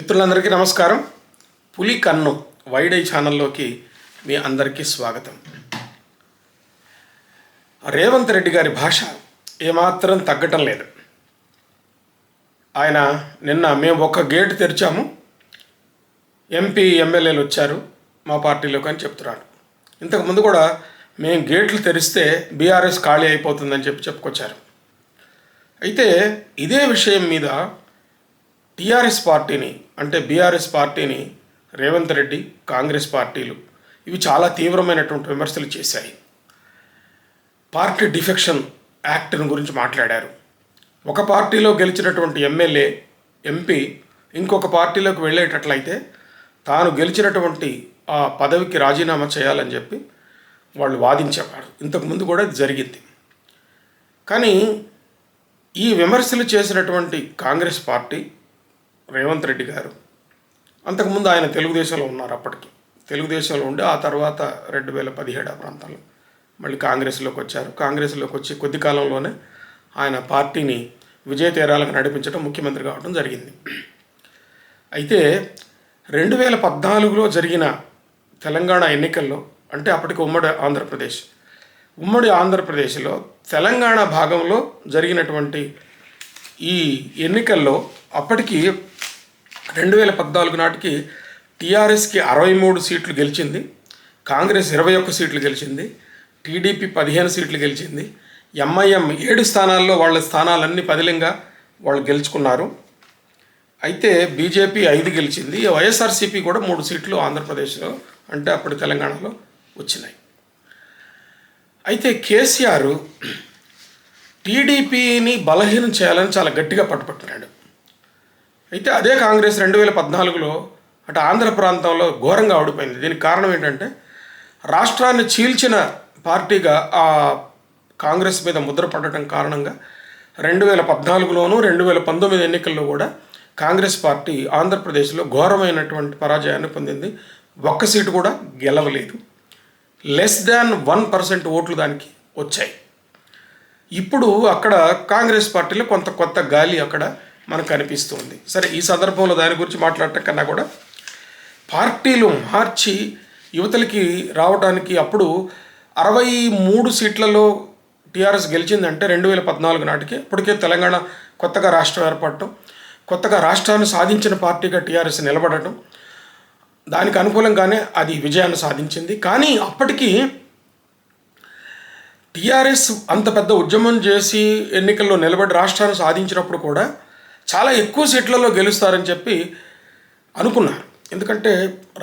మిత్రులందరికీ నమస్కారం. పులి కన్ను వైడ్ ఐ ఛానల్లోకి మీ అందరికీ స్వాగతం. రేవంత్ రెడ్డి గారి భాష ఏమాత్రం తగ్గటం లేదు. ఆయన మేము ఒక గేటు తెరిచాము, ఎంపీ ఎమ్మెల్యేలు వచ్చారు మా పార్టీలోకి అని చెప్తున్నాడు. ఇంతకుముందు కూడా మేము గేట్లు తెరిస్తే బీఆర్ఎస్ ఖాళీ అయిపోతుందని చెప్పుకొచ్చారు. అయితే ఇదే విషయం మీద టీఆర్ఎస్ పార్టీని అంటే బీఆర్ఎస్ పార్టీని రేవంత్ రెడ్డి, కాంగ్రెస్ పార్టీలు ఇవి చాలా తీవ్రమైనటువంటి విమర్శలు చేశాయి. పార్టీ డిఫెక్షన్ యాక్ట్ని గురించి మాట్లాడారు. ఒక పార్టీలో గెలిచినటువంటి ఎమ్మెల్యే, ఎంపీ ఇంకొక పార్టీలోకి వెళ్ళేటట్లయితే తాను గెలిచినటువంటి ఆ పదవికి రాజీనామా చేయాలని చెప్పి వాళ్ళు వాదించేవారు. ఇంతకుముందు కూడా ఇది జరిగింది. కానీ ఈ విమర్శలు చేసినటువంటి కాంగ్రెస్ పార్టీ, రేవంత్ రెడ్డి గారు అంతకుముందు ఆయన తెలుగుదేశంలో ఉన్నారు. అప్పటికి తెలుగుదేశంలో ఉండి ఆ తర్వాత 2017 ఆ ప్రాంతంలో మళ్ళీ కాంగ్రెస్లోకి వచ్చారు. కాంగ్రెస్లోకి వచ్చి కొద్ది కాలంలోనే ఆయన పార్టీని విజయ తీరాలకు నడిపించడం, ముఖ్యమంత్రి కావడం జరిగింది. అయితే 2014లో జరిగిన తెలంగాణ ఎన్నికల్లో, అంటే అప్పటికి ఉమ్మడి ఆంధ్రప్రదేశ్లో తెలంగాణ భాగంలో జరిగినటువంటి ఈ ఎన్నికల్లో అప్పటికి 2014 నాటికి టీఆర్ఎస్కి 63 సీట్లు గెలిచింది, కాంగ్రెస్ 21 సీట్లు గెలిచింది, టీడీపీ 15 సీట్లు గెలిచింది, ఎంఐఎం 7 స్థానాల్లో వాళ్ళ స్థానాలన్నీ పదిలంగా వాళ్ళు గెలుచుకున్నారు. అయితే బీజేపీ 5 గెలిచింది, వైఎస్ఆర్సీపీ కూడా 3 సీట్లు ఆంధ్రప్రదేశ్లో అంటే అప్పుడు తెలంగాణలో వచ్చినాయి. అయితే కేసీఆర్ టీడీపీని బలహీనం చేయాలని చాలా గట్టిగా పట్టుపట్టినాడు. అయితే అదే కాంగ్రెస్ 2014లో అటు ఆంధ్ర ప్రాంతంలో ఘోరంగా ఓడిపోయింది. దీనికి కారణం ఏంటంటే రాష్ట్రాన్ని చీల్చిన పార్టీగా ఆ కాంగ్రెస్ మీద ముద్ర పడటం కారణంగా 2014లోనూ 2019 ఎన్నికల్లో కూడా కాంగ్రెస్ పార్టీ ఆంధ్రప్రదేశ్లో ఘోరమైనటువంటి పరాజయాన్ని పొందింది. ఒక్క సీటు కూడా గెలవలేదు. <1% ఓట్లు దానికి వచ్చాయి. ఇప్పుడు అక్కడ కాంగ్రెస్ పార్టీలో కొత్త గాలి అక్కడ మనకు కనిపిస్తుంది. సరే, ఈ సందర్భంలో దాని గురించి మాట్లాడటం కన్నా కూడా పార్టీలు మార్చి యువతలకి రావడానికి అప్పుడు 63 సీట్లలో టీఆర్ఎస్ గెలిచిందంటే 2014 నాటికి ఇప్పటికే తెలంగాణ కొత్తగా రాష్ట్రం ఏర్పడటం, కొత్తగా రాష్ట్రాన్ని సాధించిన పార్టీగా టీఆర్ఎస్ నిలబడటం, దానికి అనుకూలంగానే అది విజయాన్ని సాధించింది. కానీ అప్పటికి టీఆర్ఎస్ అంత పెద్ద ఉద్యమం చేసి ఎన్నికల్లో నిలబడి రాష్ట్రాన్ని సాధించినప్పుడు కూడా చాలా ఎక్కువ సీట్లలో గెలుస్తారని చెప్పి అనుకున్నారు. ఎందుకంటే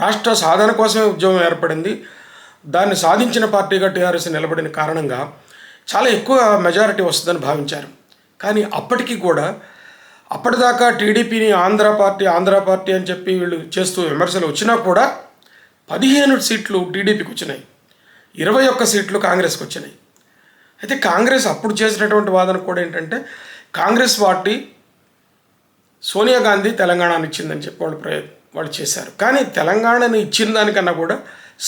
రాష్ట్ర సాధన కోసమే ఉద్యమం ఏర్పడింది. దాన్ని సాధించిన పార్టీగా టీఆర్ఎస్ నిలబడిన కారణంగా చాలా ఎక్కువ మెజారిటీ వస్తుందని భావించారు. కానీ అప్పటికి కూడా అప్పటిదాకా టీడీపీని ఆంధ్ర పార్టీ అని చెప్పి వీళ్ళు చేస్తూ విమర్శలు వచ్చినా కూడా 15 సీట్లు టీడీపీకి వచ్చినాయి, 21 సీట్లు కాంగ్రెస్కి వచ్చినాయి. అయితే కాంగ్రెస్ అప్పుడు చేసినటువంటి వాదన కూడా ఏంటంటే కాంగ్రెస్ పార్టీ సోనియా గాంధీ తెలంగాణను ఇచ్చిందని చెప్పి వాళ్ళు చేశారు. కానీ తెలంగాణను ఇచ్చిన దానికన్నా కూడా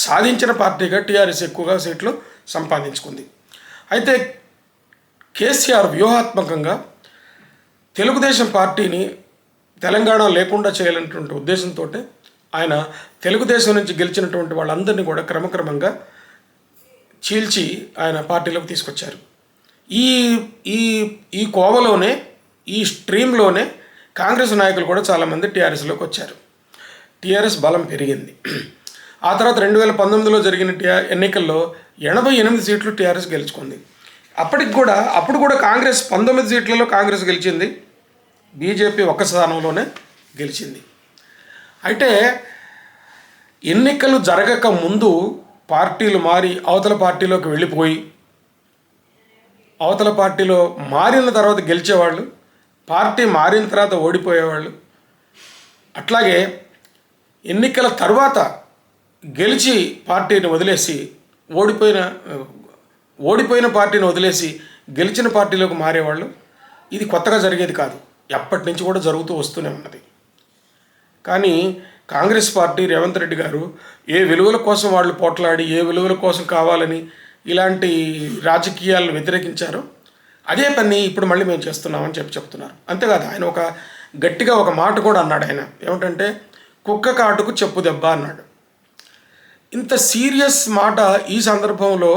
సాధించిన పార్టీగా టీఆర్ఎస్ ఎక్కువగా సీట్లు సంపాదించుకుంది. అయితే కేసీఆర్ వ్యూహాత్మకంగా తెలుగుదేశం పార్టీని తెలంగాణ లేకుండా చేయాలనేటువంటి ఉద్దేశంతో ఆయన తెలుగుదేశం నుంచి గెలిచినటువంటి వాళ్ళందరినీ కూడా క్రమక్రమంగా చీల్చి ఆయన పార్టీలోకి తీసుకొచ్చారు. ఈ ఈ ఈ కోవలోనే, ఈ స్ట్రీమ్లోనే కాంగ్రెస్ నాయకులు కూడా చాలామంది టీఆర్ఎస్లోకి వచ్చారు. టీఆర్ఎస్ బలం పెరిగింది. ఆ తర్వాత 2019లో జరిగిన ఎన్నికల్లో 88 సీట్లు టీఆర్ఎస్ గెలుచుకుంది. అప్పుడు కూడా కాంగ్రెస్ 19 సీట్లలో కాంగ్రెస్ గెలిచింది, బీజేపీ 1 స్థానంలోనే గెలిచింది. అయితే ఎన్నికలు జరగక ముందు పార్టీలు మారి అవతల పార్టీలోకి వెళ్ళిపోయి అవతల పార్టీలో మారిన తర్వాత గెలిచేవాళ్ళు, పార్టీ మారిన తర్వాత ఓడిపోయేవాళ్ళు, అట్లాగే ఎన్నికల తర్వాత గెలిచి పార్టీని వదిలేసి ఓడిపోయిన పార్టీని వదిలేసి గెలిచిన పార్టీలోకి మారేవాళ్ళు. ఇది కొత్తగా జరిగేది కాదు, ఎప్పటి నుంచి కూడా జరుగుతూ వస్తూనే ఉన్నది. కానీ కాంగ్రెస్ పార్టీ, రేవంత్ రెడ్డి గారు ఏ విలువల కోసం వాళ్ళు పోట్లాడి, ఏ విలువల కోసం కావాలని ఇలాంటి రాజకీయాలను వ్యతిరేకించారో అదే పని ఇప్పుడు మళ్ళీ మేము చేస్తున్నామని చెప్తున్నారు. అంతేకాదు, ఆయన ఒక గట్టిగా ఒక మాట కూడా అన్నాడు ఆయన. ఏమిటంటే కుక్క కాటుకు చెప్పు దెబ్బ అన్నాడు. ఇంత సీరియస్ మాట ఈ సందర్భంలో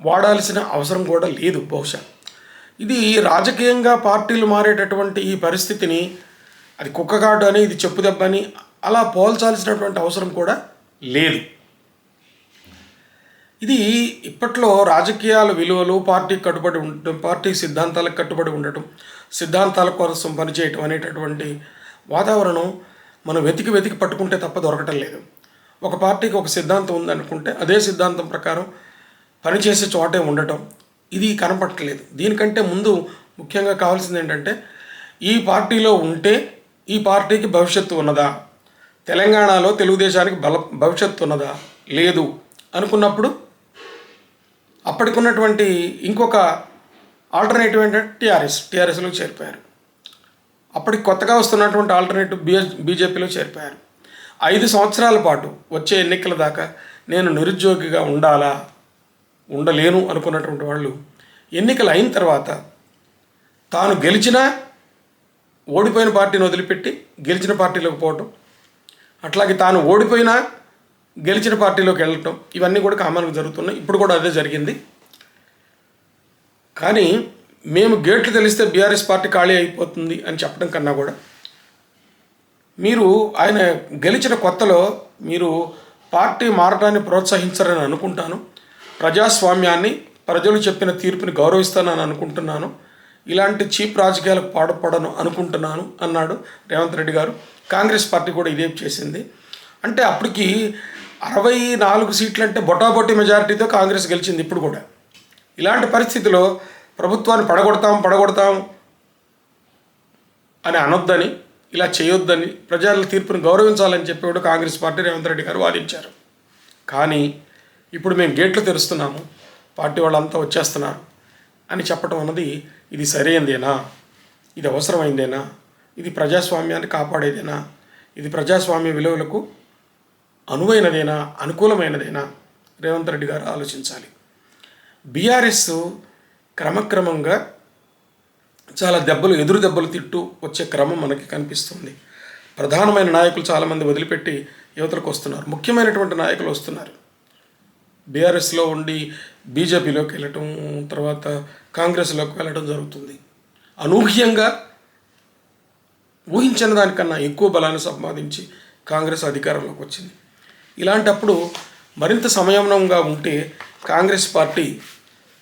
వాడాల్సిన అవసరం కూడా లేదు బహుశా. ఇది రాజకీయంగా పార్టీలు మారేటటువంటి ఈ పరిస్థితిని అది కుక్క కాటు అని ఇది చెప్పు దెబ్బ అని అలా పోల్చాల్సినటువంటి అవసరం కూడా లేదు. ఇది ఇప్పట్లో రాజకీయాల విలువలు పార్టీకి కట్టుబడి ఉండటం, పార్టీ సిద్ధాంతాలకు కట్టుబడి ఉండటం, సిద్ధాంతాల కోసం పనిచేయటం అనేటటువంటి వాతావరణం మనం వెతికి పట్టుకుంటే తప్ప దొరకటం లేదు. ఒక పార్టీకి ఒక సిద్ధాంతం ఉందనుకుంటే అదే సిద్ధాంతం ప్రకారం పనిచేసే చోటే ఉండటం ఇది కనపట్టలేదు. దీనికంటే ముందు ముఖ్యంగా కావాల్సింది ఏంటంటే ఈ పార్టీలో ఉంటే ఈ పార్టీకి భవిష్యత్తు ఉన్నదా, తెలంగాణలో తెలుగుదేశానికి భవిష్యత్తు ఉన్నదా, లేదు అనుకున్నప్పుడు అప్పటికున్నటువంటి ఇంకొక ఆల్టర్నేటివ్ ఏంటంటే టీఆర్ఎస్లో చేరిపోయారు. అప్పటికి కొత్తగా వస్తున్నటువంటి ఆల్టర్నేటివ్ బీజేపీలో చేరిపోయారు. 5 సంవత్సరాల పాటు వచ్చే ఎన్నికల దాకా నేను నిరుద్యోగిగా ఉండాలా, ఉండలేను అనుకున్నటువంటి వాళ్ళు ఎన్నికలు అయిన తర్వాత తాను గెలిచినా ఓడిపోయిన పార్టీని వదిలిపెట్టి గెలిచిన పార్టీలోకి పోవటం, అట్లాగే తాను ఓడిపోయినా గెలిచిన పార్టీలోకి వెళ్ళటం ఇవన్నీ కూడా కామన్గా జరుగుతున్నాయి. ఇప్పుడు కూడా అదే జరిగింది. కానీ మేము గేట్లు తెలిస్తే బీఆర్ఎస్ పార్టీ ఖాళీ అయిపోతుంది అని చెప్పడం కన్నా కూడా మీరు ఆయన గెలిచిన కొత్తలో మీరు పార్టీ మారడాన్ని ప్రోత్సహించారని అనుకుంటాను. ప్రజాస్వామ్యాన్ని, ప్రజలు చెప్పిన తీర్పుని గౌరవిస్తానని అనుకుంటున్నాను. ఇలాంటి చీప్ రాజకీయాలకు పాటుపడను అనుకుంటున్నాను అన్నాడు రేవంత్ రెడ్డి గారు. కాంగ్రెస్ పార్టీ కూడా ఇదే చేసింది. అంటే అప్పటికి 64 సీట్లు అంటే బొటాబొట్టి మెజారిటీతో కాంగ్రెస్ గెలిచింది. ఇప్పుడు కూడా ఇలాంటి పరిస్థితిలో ప్రభుత్వాన్ని పడగొడతాం అని అనొద్దని, ఇలా చేయొద్దని, ప్రజల తీర్పుని గౌరవించాలని చెప్పేవాడు కాంగ్రెస్ పార్టీ రేవంత్ రెడ్డి గారు వాదించారు. కానీ ఇప్పుడు మేము గేట్లు తెరుస్తున్నాము, పార్టీ వాళ్ళంతా వచ్చేస్తున్నారు అని చెప్పడం అన్నది ఇది సరైనదేనా, ఇది అవసరమైందేనా, ఇది ప్రజాస్వామ్యాన్ని కాపాడేదేనా, ఇది ప్రజాస్వామ్య విలువలకు అనువైనదేనా, అనుకూలమైనదేనా రేవంత్ రెడ్డి గారు ఆలోచించాలి. బీఆర్ఎస్ క్రమక్రమంగా చాలా ఎదురు దెబ్బలు తిట్టు వచ్చే క్రమం మనకి కనిపిస్తుంది. ప్రధానమైన నాయకులు చాలామంది వదిలిపెట్టి యువతలకు వస్తున్నారు. ముఖ్యమైనటువంటి నాయకులు వస్తున్నారు. బీఆర్ఎస్లో ఉండి బీజేపీలోకి వెళ్ళటం, తర్వాత కాంగ్రెస్లోకి వెళ్ళడం జరుగుతుంది. అనూహ్యంగా ఊహించిన దానికన్నా ఎక్కువ బలాన్ని సంపాదించి కాంగ్రెస్ అధికారంలోకి వచ్చింది. ఇలాంటప్పుడు మరింత సంయమనంగా ఉంటే కాంగ్రెస్ పార్టీ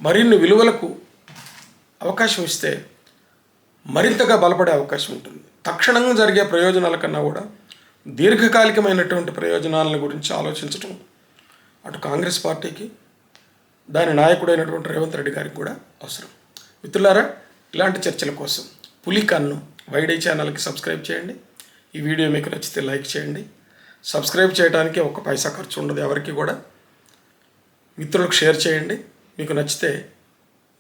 మరిన్ని విలువలకు అవకాశం ఇస్తే మరింతగా బలపడే అవకాశం ఉంటుంది. తక్షణంగా జరిగే ప్రయోజనాల కన్నా కూడా దీర్ఘకాలికమైనటువంటి ప్రయోజనాల గురించి ఆలోచించడం అటు కాంగ్రెస్ పార్టీకి, దాని నాయకుడైనటువంటి రేవంత్ రెడ్డి గారికి కూడా అవసరం. మిత్రులారా, ఇలాంటి చర్చల కోసం పులికన్ను వైడై ఛానల్కి సబ్స్క్రైబ్ చేయండి. ఈ వీడియో మీకు నచ్చితే లైక్ చేయండి. సబ్స్క్రైబ్ చేయడానికి 1 పైసా ఖర్చు ఉండదు ఎవరికి కూడా. మిత్రులకు షేర్ చేయండి. మీకు నచ్చితే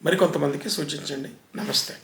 మరికొంతమందికి సూచించండి. నమస్తే.